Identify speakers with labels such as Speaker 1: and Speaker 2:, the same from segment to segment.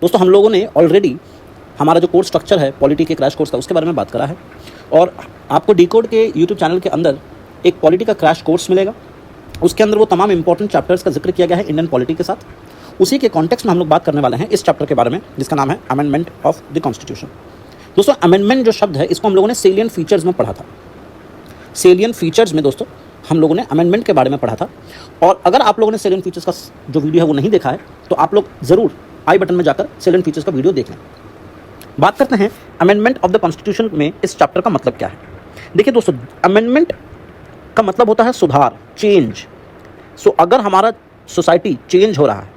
Speaker 1: दोस्तों हम लोगों ने ऑलरेडी हमारा जो कोर्स स्ट्रक्चर है पॉलिटी के क्रैश कोर्स का, उसके बारे में बात करा है। और आपको डिकोड के यूट्यूब चैनल के अंदर एक पॉलिटी का क्रैश कोर्स मिलेगा। उसके अंदर वो तमाम इंपॉर्टेंट चैप्टर्स का जिक्र किया गया है इंडियन पॉलिटी के साथ। उसी के कॉन्टेक्स्ट में हम लोग बात करने वाले हैं इस चैप्टर के बारे में, जिसका नाम है अमेंडमेंट ऑफ द कॉन्स्टिट्यूशन। दोस्तों अमेंडमेंट जो शब्द है इसको हम लोगों ने सेलियंट फीचर्स में पढ़ा था। सेलियंट फीचर्स में दोस्तों हम लोगों ने अमेंडमेंट के बारे में पढ़ा था। और अगर आप लोगों ने सेलियंट फीचर्स का जो वीडियो है वो नहीं देखा है तो आप लोग ज़रूर आई बटन में जाकर सेलियंट फीचर्स का वीडियो देख लें। बात करते हैं अमेंडमेंट ऑफ द कॉन्स्टिट्यूशन में इस चैप्टर का मतलब क्या है। देखिए दोस्तों, अमेंडमेंट का मतलब होता है सुधार, चेंज। सो अगर हमारा सोसाइटी चेंज हो रहा है,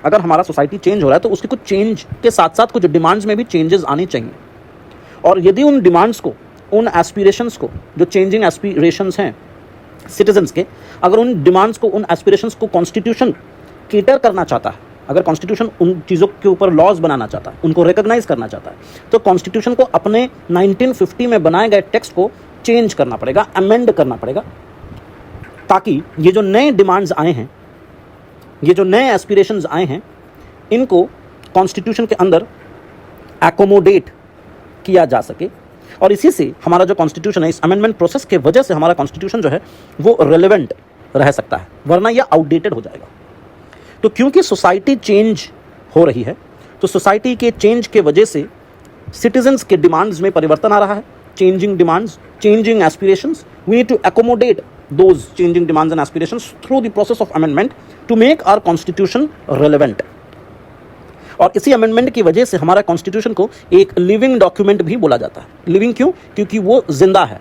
Speaker 1: अगर हमारा सोसाइटी चेंज हो रहा है तो उसके कुछ चेंज के साथ साथ कुछ डिमांड्स में भी चेंजेस आने चाहिए। और यदि उन डिमांड्स को, उन एस्पिरेशंस को, जो चेंजिंग एस्पिरेशंस हैं सिटीजन्स के, अगर उन डिमांड्स को, उन एस्पिरेशंस को कॉन्स्टिट्यूशन केटर करना चाहता है, अगर कॉन्स्टिट्यूशन उन चीज़ों के ऊपर लॉज बनाना चाहता है, उनको रिकॉग्नाइज करना चाहता है, तो कॉन्स्टिट्यूशन को अपने 1950 में बनाए गए टेक्स्ट को चेंज करना पड़ेगा, अमेंड करना पड़ेगा, ताकि ये जो नए डिमांड्स आए हैं, ये जो नए एस्पिरेशंस आए हैं, इनको कॉन्स्टिट्यूशन के अंदर एकोमोडेट किया जा सके। और इसी से हमारा जो कॉन्स्टिट्यूशन है, इस अमेंडमेंट प्रोसेस के वजह से हमारा कॉन्स्टिट्यूशन जो है वो रेलेवेंट रह सकता है, वरना यह आउटडेटेड हो जाएगा। तो क्योंकि सोसाइटी चेंज हो रही है, तो सोसाइटी के चेंज के वजह से सिटीजन्स के डिमांड्स में परिवर्तन आ रहा है। Changing demands, changing aspirations, we need to accommodate those changing demands and aspirations through the process of amendment to make our constitution relevant। और इसी अमेंडमेंट की वजह से हमारा कॉन्स्टिट्यूशन को एक लिविंग डॉक्यूमेंट भी बोला जाता है। लिविंग क्यों? क्योंकि वो जिंदा है,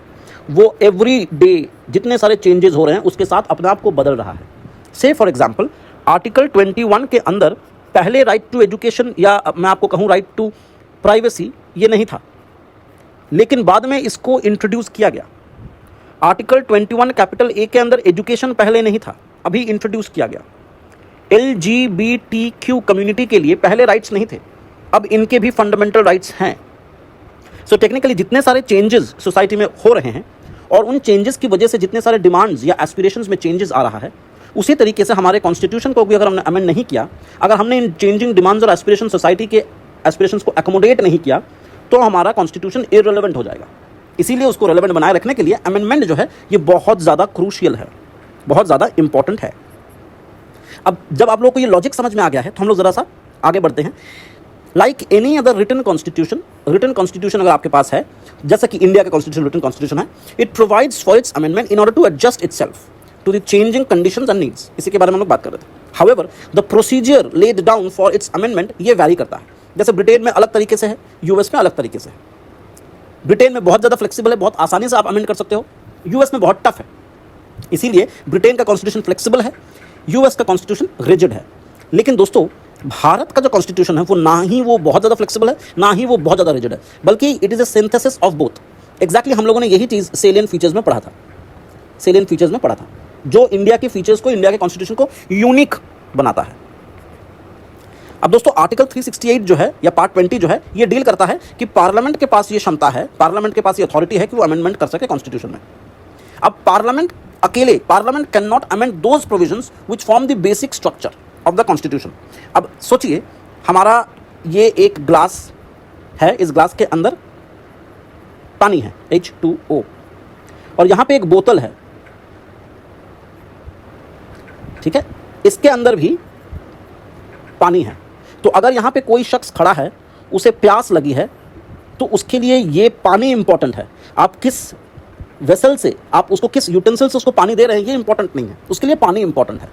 Speaker 1: वो एवरी डे जितने सारे चेंजेस हो रहे हैं उसके साथ अपने आप को बदल रहा है। से फॉर एग्जाम्पल आर्टिकल 21 के अंदर पहले राइट टू एजुकेशन, या मैं आपको कहूँ राइट टू प्राइवेसी, ये नहीं था, लेकिन बाद में इसको इंट्रोड्यूस किया गया। आर्टिकल 21 कैपिटल ए के अंदर एजुकेशन पहले नहीं था, अभी इंट्रोड्यूस किया गया। LGBTQ कम्युनिटी के लिए पहले राइट्स नहीं थे, अब इनके भी फंडामेंटल राइट्स हैं। सो टेक्निकली जितने सारे चेंजेस सोसाइटी में हो रहे हैं और उन चेंजेस की वजह से जितने सारे डिमांड्स या एस्पिरेशंस में चेंजेस आ रहा है, उसी तरीके से हमारे कॉन्स्टिट्यूशन को भी अगर हमने अमेंड नहीं किया, अगर हमने इन चेंजिंग डिमांड्स और एस्पिरेशन, सोसाइटी के एस्पिरेशंस को एकोमोडेट नहीं किया, तो हमारा कॉन्स्टिट्यूशन इररिलेवेंट हो जाएगा। इसीलिए उसको रेलेवेंट बनाए रखने के लिए अमेंडमेंट जो है ये बहुत ज़्यादा क्रूशियल है, बहुत ज़्यादा इंपॉर्टेंट है। अब जब आप लोग को ये लॉजिक समझ में आ गया है तो हम लोग ज़रा सा आगे बढ़ते हैं। Like any other written constitution अगर आपके पास है, जैसा कि इंडिया का कॉन्स्टिट्यूशन रिटन कॉन्स्टिट्यूशन है, it provides for its amendment in order to adjust itself to the changing conditions and needs. इसी के बारे में हम लोग बात कर रहे थे। However the procedure laid down for its amendment ये वैरी करता है। जैसे ब्रिटेन में अलग तरीके से है, यूएस में अलग तरीके से है। ब्रिटेन में बहुत ज़्यादा फ्लेक्सिबल है, बहुत आसानी से आप अमेंड कर सकते हो। यूएस में बहुत टफ है, इसीलिए ब्रिटेन का कॉन्स्टिट्यूशन फ्लेक्सिबल है, यूएस का कॉन्स्टिट्यूशन रिजिड है। लेकिन दोस्तों भारत का जो कॉन्स्टिट्यूशन है वो ना ही वो बहुत ज़्यादा फ्लेक्सिबल है, ना ही वो बहुत ज़्यादा रिजिड है, बल्कि it is a synthesis of both. Exactly हम लोगों ने यही चीज़ सेलियंट फीचर्स में पढ़ा था, सेलियंट फीचर्स में पढ़ा था, जो इंडिया के फीचर्स को, इंडिया के कॉन्स्टिट्यूशन को यूनिक बनाता है। अब दोस्तों आर्टिकल 368 जो है, या पार्ट 20 जो है, ये डील करता है कि पार्लियामेंट के पास ये क्षमता है, पार्लियामेंट के पास ये अथॉरिटी है कि वो अमेंडमेंट कर सके कॉन्स्टिट्यूशन में। अब पार्लियामेंट अकेले, parliament can not amend those provisions which form the basic structure of the constitution. अब सोचिए, हमारा ये एक ग्लास है, इस ग्लास के अंदर पानी है H2O, और यहाँ पे एक बोतल है, ठीक है, इसके अंदर भी पानी है। तो अगर यहाँ पे कोई शख्स खड़ा है, उसे प्यास लगी है, तो उसके लिए ये पानी इंपॉर्टेंट है। आप किस वेसल से, आप उसको किस यूटेंसिल से उसको पानी दे रहे हैं, ये इंपॉर्टेंट नहीं है, उसके लिए पानी इंपॉर्टेंट है।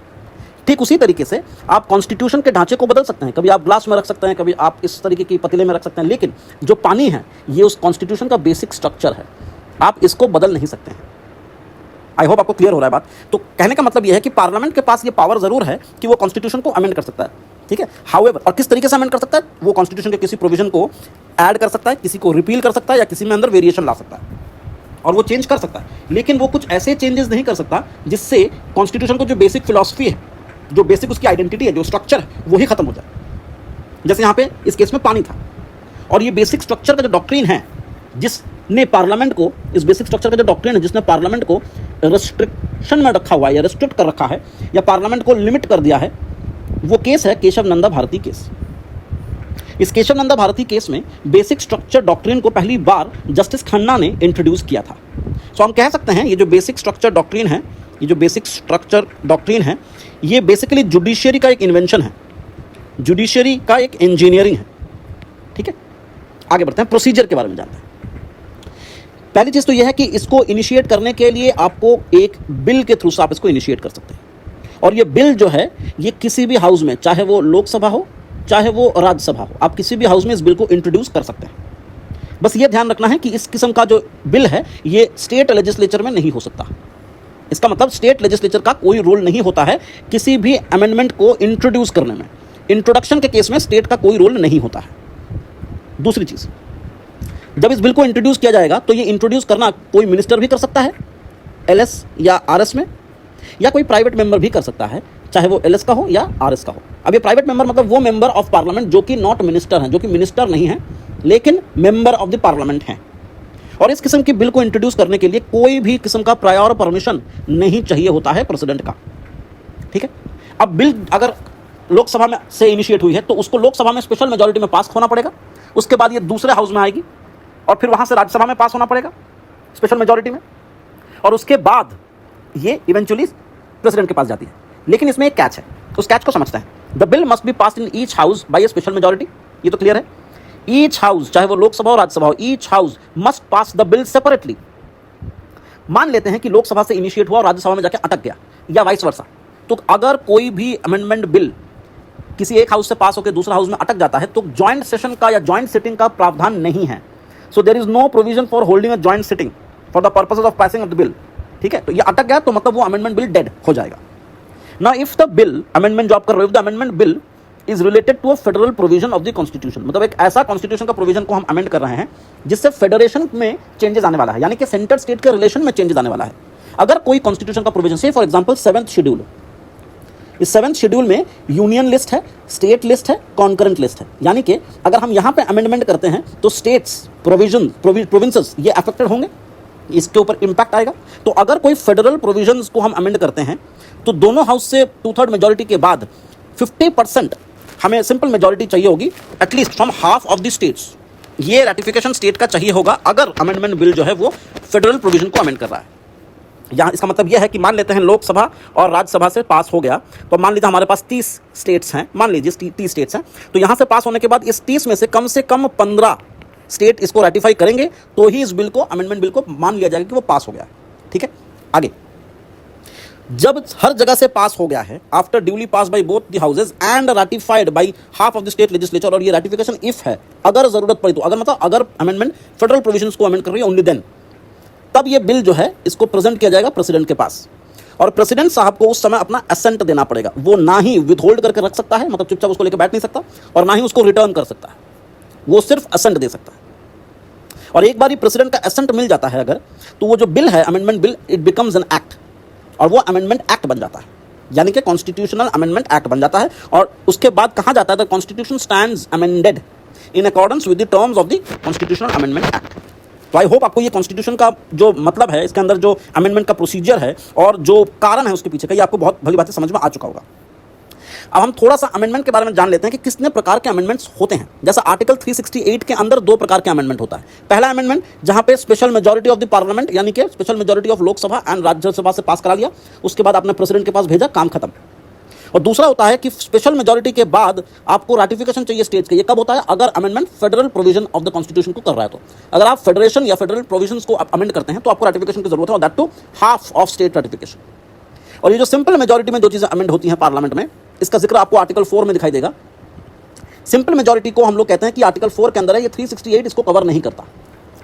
Speaker 1: ठीक उसी तरीके से आप कॉन्स्टिट्यूशन के ढांचे को बदल सकते हैं, कभी आप ग्लास में रख सकते हैं, कभी आप इस तरीके की पतीले में रख सकते हैं, लेकिन जो पानी है ये उस कॉन्स्टिट्यूशन का बेसिक स्ट्रक्चर है, आप इसको बदल नहीं सकते हैं। आई होप आपको क्लियर हो रहा है बात। तो कहने का मतलब यह है कि पार्लियामेंट के पास ये पावर जरूर है कि वो कॉन्स्टिट्यूशन को अमेंड कर सकता है, ठीक है। हाउएवर, और किस तरीके से अमेंड कर सकता है, वो कॉन्स्टिट्यूशन के किसी प्रोविजन को ऐड कर सकता है, किसी को रिपील कर सकता है, या किसी में अंदर वेरिएशन ला सकता है, और वो चेंज कर सकता है। लेकिन वो कुछ ऐसे चेंजेस नहीं कर सकता जिससे कॉन्स्टिट्यूशन को जो बेसिक फिलॉसफी है, जो बेसिक उसकी आइडेंटिटी है, जो स्ट्रक्चर है, वो ही खत्म हो जाए। जैसे यहाँ पे इस केस में पानी था, और ये बेसिक स्ट्रक्चर का जो डॉक्ट्रिन है, जिसने पार्लियामेंट को, इस बेसिक स्ट्रक्चर का जो डॉक्ट्रिन है जिसने पार्लियामेंट को रेस्ट्रिक्शन में रखा हुआ है, या रेस्ट्रिक्ट कर रखा है, या पार्लियामेंट को लिमिट कर दिया है, वो केस है केशव नंदा भारती केस। इस केशव नंदा भारती केस में बेसिक स्ट्रक्चर डॉक्ट्रिन को पहली बार जस्टिस खन्ना ने इंट्रोड्यूस किया था। सो हम कह सकते हैं ये जो बेसिक स्ट्रक्चर डॉक्ट्रिन है, ये बेसिकली जुडिशियरी का एक इन्वेंशन है, जुडिशियरी का एक इंजीनियरिंग है। ठीक है, आगे बढ़ते हैं, प्रोसीजर के बारे में जानते हैं। पहली चीज़ तो यह है कि इसको इनिशिएट करने के लिए आपको एक बिल के थ्रू से आप इसको इनिशिएट कर सकते हैं, और ये बिल जो है ये किसी भी हाउस में, चाहे वो लोकसभा हो चाहे वो राज्यसभा हो, आप किसी भी हाउस में इस बिल को इंट्रोड्यूस कर सकते हैं। बस ये ध्यान रखना है कि इस किस्म का जो बिल है ये स्टेट लेजिस्लेचर में नहीं हो सकता। इसका मतलब स्टेट लेजिस्लेचर का कोई रोल नहीं होता है किसी भी अमेंडमेंट को इंट्रोड्यूस करने में। इंट्रोडक्शन के केस में स्टेट का कोई रोल नहीं होता है। दूसरी चीज़, जब इस बिल को इंट्रोड्यूस किया जाएगा तो ये इंट्रोड्यूस करना कोई मिनिस्टर भी कर सकता है एलएस या आरएस में, या कोई प्राइवेट मेंबर भी कर सकता है, चाहे वो एलएस का हो या आरएस का हो। अब ये प्राइवेट मेंबर मतलब वो मेंबर ऑफ पार्लियामेंट जो कि नॉट मिनिस्टर हैं, जो कि मिनिस्टर नहीं है लेकिन मेंबर ऑफ द पार्लियामेंट हैं। और इस किस्म की बिल को इंट्रोड्यूस करने के लिए कोई भी किस्म का प्रायर परमिशन नहीं चाहिए होता है प्रेसिडेंट का। ठीक है, अब बिल अगर लोकसभा में से इनिशिएट हुई है तो उसको लोकसभा में स्पेशल मेजॉरिटी में पास होना पड़ेगा, उसके बाद ये दूसरे हाउस में आएगी और फिर वहां से राज्यसभा में पास होना पड़ेगा स्पेशल मेजॉरिटी में, और उसके बाद ये इवेंचुअली प्रेसिडेंट के पास जाती है। लेकिन इसमें एक कैच है, उस कैच को समझते हैं। The bill must be passed in each house by A special majority, ये तो क्लियर है। ईच हाउस, चाहे वो लोकसभा हो राज्यसभा हो, each house must pass the bill separately. मान लेते हैं कि लोकसभा से इनिशिएट हुआ और राज्यसभा में जाके अटक गया, या वाइस वर्सा, तो अगर कोई भी अमेंडमेंट बिल किसी एक हाउस से पास होकर दूसरा हाउस में अटक जाता है तो ज्वाइंट सेशन का या ज्वाइंट सिटिंग का प्रावधान नहीं है। So there is no provision for holding a joint sitting for the purposes of passing of the bill. ठीक है, तो ये अटक गया तो मतलब वो अमेंडमेंट बिल डेड हो जाएगा। Now if the bill amendment जो आप कर रहे हो, the amendment bill is related to a federal provision of the constitution, मतलब एक ऐसा कॉन्स्टिट्यूशन का प्रोविजन को हम अमेंड कर रहे हैं जिससे फेडरेशन में चेंजेस आने वाला है, यानी कि सेंटर स्टेट के रिलेशन में चेंजेस आने वाला है। अगर कोई कॉन्स्टिट्यूशन का प्रोविजन, से फॉर एग्जांपल 7th शेड्यूल, इस 7th शेड्यूल में यूनियन लिस्ट है, स्टेट लिस्ट है, कॉन्करेंट लिस्ट है, यानी कि अगर हम यहां पे अमेंडमेंट करते हैं तो स्टेट्स, प्रोविंसेस ये अफेक्टेड होंगे, इसके ऊपर इंपैक्ट आएगा। तो अगर कोई फेडरल प्रोविजंस को हम अमेंड करते हैं तो दोनों हाउस से 2/3 मेजॉरिटी के बाद 50% हमें सिंपल मेजॉरिटी चाहिए होगी, at least from half of the states. ये रैटिफिकेशन स्टेट का चाहिए होगा अगर अमेंडमेंट बिल जो है वो फेडरल प्रोविजन को अमेंड कर रहा है। यहाँ इसका मतलब यह है कि मान लेते हैं लोकसभा और राज्यसभा से पास हो गया, तो मान लीजिए हमारे पास 30 स्टेट्स हैं, मान लीजिए 30 स्टेट्स हैं, तो यहाँ से पास होने के बाद इस 30 में से कम 15 स्टेट इसको रेटिफाई करेंगे तो ही इस बिल को, अमेंडमेंट बिल को मान लिया जाएगा कि वो पास हो गया। ठीक है, आगे जब हर जगह से पास हो गया है, after duly pass by both the houses and ratified by half of the state legislature, और ये रैटिफिकेशन इफ है, अगर जरूरत पड़ी तो, अगर मतलब अगर अमेंडमेंट फेडरल प्रोविजंस को अमेंड कर रही है ओनली देन, तब ये बिल जो है इसको प्रेजेंट किया जाएगा प्रेसिडेंट के पास, और प्रेसिडेंट साहब को उस समय अपना असेंट देना पड़ेगा। वो ना ही विथहोल्ड करके रख सकता है, मतलब चुपचाप उसको लेकर बैठ नहीं सकता, और ना ही उसको रिटर्न कर सकता है, वो सिर्फ असेंट दे सकता है। और एक बार ही प्रेसिडेंट का असेंट मिल जाता है अगर, तो वो जो बिल है amendment bill, it becomes an act, और वो अमेंडमेंट एक्ट बन जाता है, यानी कि कॉन्स्टिट्यूशनल अमेंडमेंट एक्ट बन जाता है। और उसके बाद कहा जाता है the constitution stands amended in accordance with the terms of the constitutional amendment act. तो आई होप आपको ये कॉन्स्टिट्यूशन का जो मतलब है, इसके अंदर जो अमेंडमेंट का प्रोसीजर है और जो कारण है उसके पीछे का, ये आपको बहुत भली बातें समझ में आ चुका होगा। अब हम थोड़ा सा अमेंडमेंट के बारे में जान लेते हैं कि कितने प्रकार के अमेंडमेंट्स होते हैं। जैसा आर्टिकल 368 के अंदर 2 प्रकार के अमेंडमेंट होता है। पहला अमेंडमेंट जहां पे special majority of the parliament, यानी कि special majority of Lok Sabha and Rajya Sabha से पास करा लिया, उसके बाद आपने प्रेसिडेंट के पास भेजा, काम खत्म। और दूसरा होता है कि स्पेशल मेजॉरिटी के बाद आपको रैटिफिकेशन चाहिए स्टेट्स के। ये कब होता है? अगर amendment federal provision of the constitution को कर रहा है। तो अगर आप फेडरेशन या फेडरल प्रोविजंस को अमेंड करते हैं तो आपको रैटिफिकेशन की जरूरत है, और that too half of state ratification. और ये जो सिंपल मेजॉरिटी में जो चीजें अमेंड होती हैं पार्लियामेंट में, इसका जिक्र आपको आर्टिकल 4 में दिखाई देगा। सिंपल मेजॉरिटी को हम लोग कहते हैं कि आर्टिकल 4 के अंदर है, ये 368 इसको कवर नहीं करता।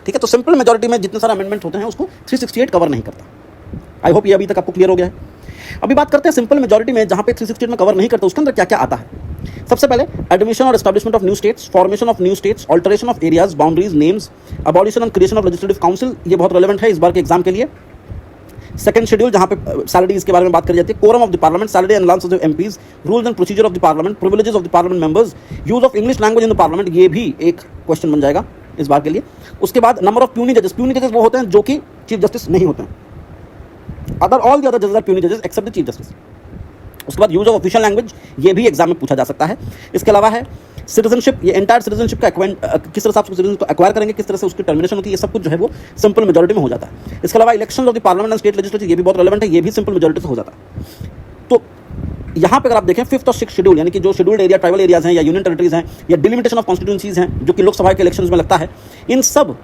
Speaker 1: ठीक है, तो सिंपल मेजॉरिटी में जितने सारे अमेंडमेंट होते हैं उसको 368 कवर नहीं करता। आई होप ये अभी तक आपको क्लियर हो गया है। अभी बात करते हैं सिंपल मेजॉरिटी में जहां पे 368 में कवर नहीं करता, उसके अंदर क्या क्या आता है। सबसे पहले एडमिशन और establishment of new states, formation of new states, alteration of areas, boundaries, names, abolition and creation of legislative council, ये बहुत रेलेवेंट है इस बार के एग्जाम के लिए। सेकंड शेड्यूल जहां पे सैलरीज के बारे में बात करी जाती है, quorum of the parliament, salary and allowances of MPs, rules and procedure of the parliament, privileges of the parliament members, use of English language in the parliament, ये भी एक क्वेश्चन बन जाएगा इस बार के लिए। उसके बाद नंबर ऑफ प्यूनी जजेस, प्यूनी जजेस वो होते हैं जो कि चीफ जस्टिस नहीं होते हैं। अदर ऑल द अदर जजेस आर प्यूनी जजेस एक्सेप्ट द चीफ जस्टिस। उसके बाद यूज ऑफ ऑफिशियल लैंग्वेज, ये भी एग्जाम में पूछा जा सकता है। इसके अलावा है सिटीजनशिप, ये एंटायर सिटीजनशिप का किस तरह से आप सिटीजन को एक्वायर करेंगे, किस तरह से उसकी टर्मिनेशन होती है, ये सब कुछ जो है वो सिंपल मेजॉरिटी में हो जाता है। इसके अलावा election of the parliament and state legislature, ये भी बहुत रेलेवेंट है, ये भी सिंपल मेजॉरिटी से हो जाता है। तो यहाँ पे अगर आप देखें 5th और 6th शेड्यूल, यानी कि जो शेड्यूल्ड एरिया ट्राइबल एरियाज हैं या यूनियन टेरिटरीज हैं या डिलिमिटेशन ऑफ कॉन्स्टिट्यूंसीज हैं, जो कि लोकसभा के इलेक्शंस में लगता है, इन सब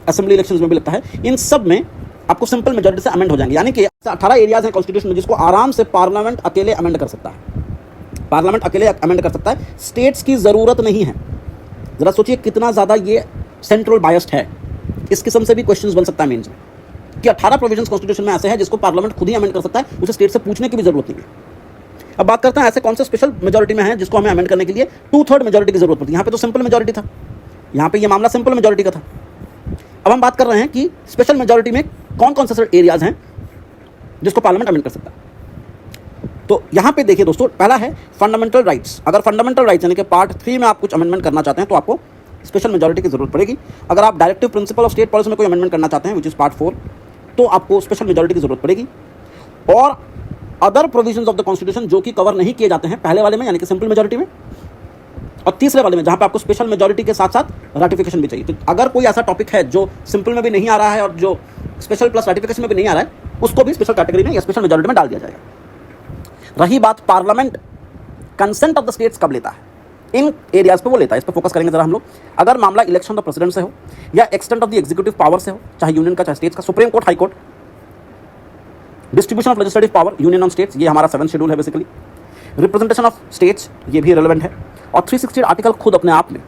Speaker 1: असेंबली इलेक्शंस में भी लगता है, इन सब में आपको सिंपल मेजॉरिटी से अमेंड हो जाएंगे। यानी कि 18 एरियाज हैं कॉन्स्टिट्यूशन में जिसको आराम से पार्लियामेंट अकेले अमेंड कर सकता है, पार्लियामेंट अकेले अमेंड कर सकता है, स्टेट्स की जरूरत नहीं है। जरा सोचिए कितना ज्यादा ये सेंट्रल बायस्ड है। इस किस्म से भी क्वेश्चंस बन सकता है मेंस में कि 18 प्रोविजंस कॉन्स्टिट्यूशन में ऐसे हैं जिसको पार्लियामेंट खुद ही अमेंड कर सकता है, उसे स्टेट से पूछने की भी जरूरत नहीं है। अब बात करते हैं ऐसे कौन से स्पेशल मेजॉरिटी में है जिसको हमें अमेंड करने के लिए 2/3 मेजॉरिटी की जरूरत पड़ती है। यहाँ पे तो सिंपल मेजॉरिटी था, यहाँ पे ये मामला सिंपल मेजॉरिटी का था। अब हम बात कर रहे हैं कि स्पेशल मेजॉरिटी में कौन कौन से एरियाज हैं जिसको पार्लियामेंट अमेंड कर सकता है। तो यहाँ पे देखिए दोस्तों, पहला है फंडामेंटल राइट्स। अगर फंडामेंटल राइट्स यानी कि पार्ट 3 में आप कुछ अमेंडमेंट करना चाहते हैं तो आपको स्पेशल मेजॉरिटी की जरूरत पड़ेगी। अगर आप directive principle of state policy में कोई अमेंडमेंट करना चाहते हैं विच इज पार्ट 4, तो आपको स्पेशल मेजॉरिटी की जरूरत पड़ेगी। और other provisions of the constitution जो कि कवर नहीं किए जाते हैं पहले वाले में यानी कि सिंपल मेजॉरिटी में, और तीसरे वाले में जहां पे आपको स्पेशल मेजॉरिटी के साथ साथ रैटिफिकेशन भी चाहिए। तो अगर कोई ऐसा टॉपिक है जो सिंपल में भी नहीं आ रहा है और जो स्पेशल प्लस रैटिफिकेशन में भी नहीं आ रहा है, उसको भी स्पेशल कैटेगरी में या स्पेशल मेजॉरिटी में डाल दिया जाएगा। रही बात parliament consent of the states कब लेता है, इन एरियाज पे वो लेता है, इस पर फोकस करेंगे जरा हम लोग। अगर मामला इलेक्शन ऑफ प्रेसिडेंट से हो या extent of the executive power से हो, चाहे यूनियन का चाहे स्टेट्स का, supreme court, high court, distribution of legislative power, union on states, ये हमारा 7th शेड्यूल है बेसिकली। रिप्रेजेंटेशन ऑफ स्टेट्स, ये भी रेलेवेंट है। और 360 आर्टिकल खुद अपने आप में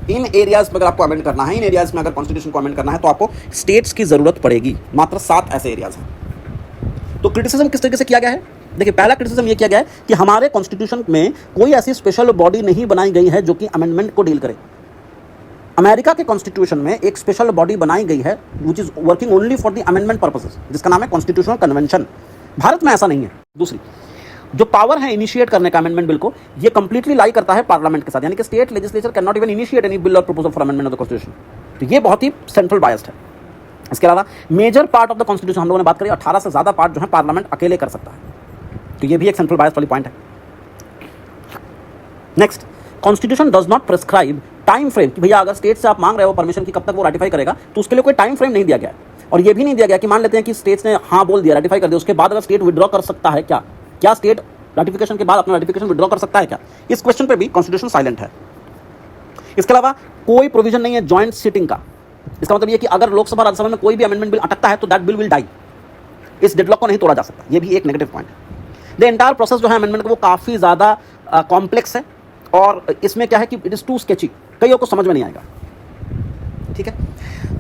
Speaker 1: इन एरियाज में अगर आपको अमेंड करना है, इन एरियाज में अगर कॉन्स्टिट्यूशन को अमेंड करना है तो आपको स्टेट्स की जरूरत पड़ेगी। मात्र 7 ऐसे एरियाज हैं। तो क्रिटिसिज्म किस तरीके से किया गया है? देखिए, पहला क्रिटिसिज्म ये किया गया है कि हमारे कॉन्स्टिट्यूशन में कोई ऐसी स्पेशल बॉडी नहीं बनाई गई है जो कि अमेंडमेंट को डील करे। अमेरिका के कॉन्स्टिट्यूशन में एक स्पेशल बॉडी बनाई गई है which is working only for the amendment purposes, जिसका नाम है कॉन्स्टिट्यूशनल कन्वेंशन। भारत में ऐसा नहीं है। दूसरी जो पावर है इनिशिएट करने का अमेंडमेंट बिल को, ये कंप्लीटली लाई करता है पार्लियामेंट के साथ, यानी कि state legislature can not even initiate any bill और proposal for amendment of the constitution. तो ये बहुत ही सेंट्रल बायस्ड है। इसके अलावा major part of the constitution हम लोगों ने बात करी, 18 से ज्यादा पार्ट जो है पार्लियामेंट अकेले कर सकता है। तो ये भी एक सेंट्रल बायस वाली पॉइंट है। Next, constitution does not prescribe time frame कि भैया अगर स्टेट से आप मांग रहे हो परमिशन की कब तक वो राटिफाई करेगा, तो उसके लिए कोई टाइम फ्रेम नहीं दिया गया है। और ये भी नहीं दिया गया कि मान लेते हैं कि स्टेट्स ने हाँ बोल दिया, राटिफाई कर दिया, उसके बाद अगर स्टेट विड्रॉ कर सकता है क्या स्टेट राटिफिकेशन के बाद अपना राटिफिकेशन विड्रॉ कर सकता है क्या? इस क्वेश्चन पे भी कॉन्स्टिट्यूशन साइलेंट है। इसके अलावा कोई प्रोविजन नहीं है जॉइंट सीटिंग का। इसका मतलब ये कि अगर लोकसभा राज्यसभा में कोई भी अमेंडमेंट बिल अटकता है तो दैट बिल विल डाई। इस डेडलॉक को नहीं तोड़ा जा सकता। ये भी एक नेगेटिव पॉइंट है। द एंटायर प्रोसेस जो है अमेंडमेंट का वो काफ़ी ज़्यादा कॉम्प्लेक्स है और इसमें क्या है कि इट इज़ टू स्केची, कईयों को समझ में नहीं आएगा। ठीक है,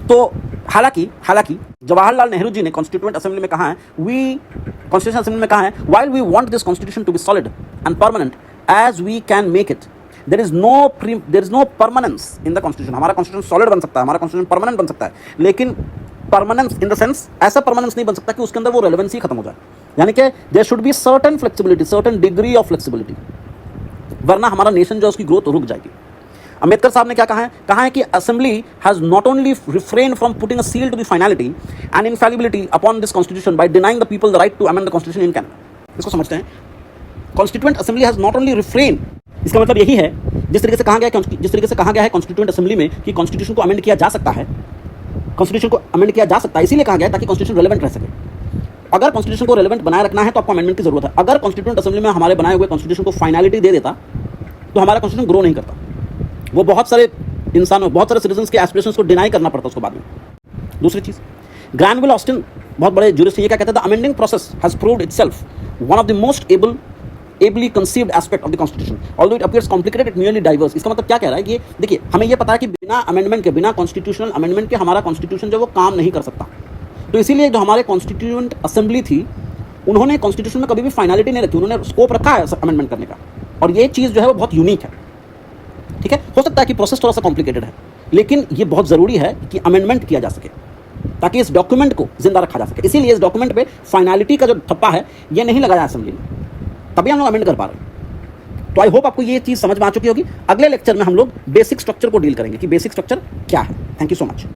Speaker 1: तो हालांकि जवाहरलाल नेहरू जी ने कॉन्स्टिट्यूएंट असेंबली में कहा है, कॉन्स्टिट्यूशन असेंबली में कहा है, while we want this constitution to be solid and permanent as we can make it, there is no permanence in the constitution. हमारा कॉन्स्टिट्यूशन सॉलिड बन सकता है, हमारा कॉन्स्टिट्यूशन परमानेंट बन सकता है, लेकिन परमानेंस इन द सेंस ऐसा परमानेंस नहीं बन सकता कि उसके अंदर वो रेलेवेंसी खत्म हो जाए। यानी कि there should be certain flexibility, certain degree of flexibility, वरना हमारा नेशन जो है उसकी ग्रोथ रुक जाएगी। अंबेडकर साहब ने क्या कहा है कि assembly has not only refrain from putting a seal to the finality and infallibility upon this constitution by denying the people the right to amend the constitution in Canada. इसको समझते हैं, constituent assembly has not only refrain, इसका मतलब यही है जिस तरीके से कहा गया है कॉन्स्टिट्यूएंट असेंबली में कि कॉन्स्टिट्यूशन को अमेंड किया जा सकता है, कॉन्स्टिट्यूशन को अमेंड किया जा सकता है, इसीलिए कहा गया ताकि कॉन्स्टिट्यूशन रेलेवेंट रह सके। अगर कॉन्स्टिट्यूशन को रेलेवेंट बनाए रखना है तो आपको अमेंडमेंट की जरूरत है। अगर कॉन्स्टिट्यूएंट असेंबली में हमारे बनाए हुए कॉन्स्टिट्यूशन को फाइनलिटी दे देता तो हमारा कॉन्स्टिट्यूशन ग्रो नहीं करता, वो बहुत सारे इंसानों, बहुत सारे सिटीजन्स के एस्पिरेशंस को डिनाई करना पड़ता उसको बाद में। दूसरी चीज, ग्रैनविल ऑस्टिन बहुत बड़े जूरिस्ट, ये क्या कहते थे, the amending process has proved itself one of the most ably conceived aspect of the constitution although it appears complicated it merely diverse। इसका मतलब क्या कह रहा है, ये देखिए हमें ये पता है कि बिना अमेंडमेंट के, बिना कॉन्स्टिट्यूशनल अमेंडमेंट के हमारा कॉन्स्टिट्यूशन जो वो काम नहीं कर सकता। तो इसीलिए जो हमारे कॉन्स्टिट्यूएंट असेंबली थी उन्होंने कॉन्स्टिट्यूशन में कभी भी फाइनलिटी नहीं रखी, उन्होंने स्कोप रखा है अमेंडमेंट करने का, और ये चीज़ जो है वो बहुत यूनिक है। ठीक है, हो सकता है कि प्रोसेस थोड़ा सा कॉम्प्लिकेटेड है, लेकिन ये बहुत ज़रूरी है कि अमेंडमेंट किया जा सके ताकि इस डॉक्यूमेंट को जिंदा रखा जा सके। इसीलिए इस डॉक्यूमेंट पे फाइनलिटी का जो ठप्पा है ये नहीं लगाया असेंबली ने, तभी हम लोग अमेंड कर पा रहे हैं। तो आई होप आपको ये चीज़ समझ में आ चुकी होगी। अगले लेक्चर में हम लोग बेसिक स्ट्रक्चर को डील करेंगे कि बेसिक स्ट्रक्चर क्या है। Thank you so much.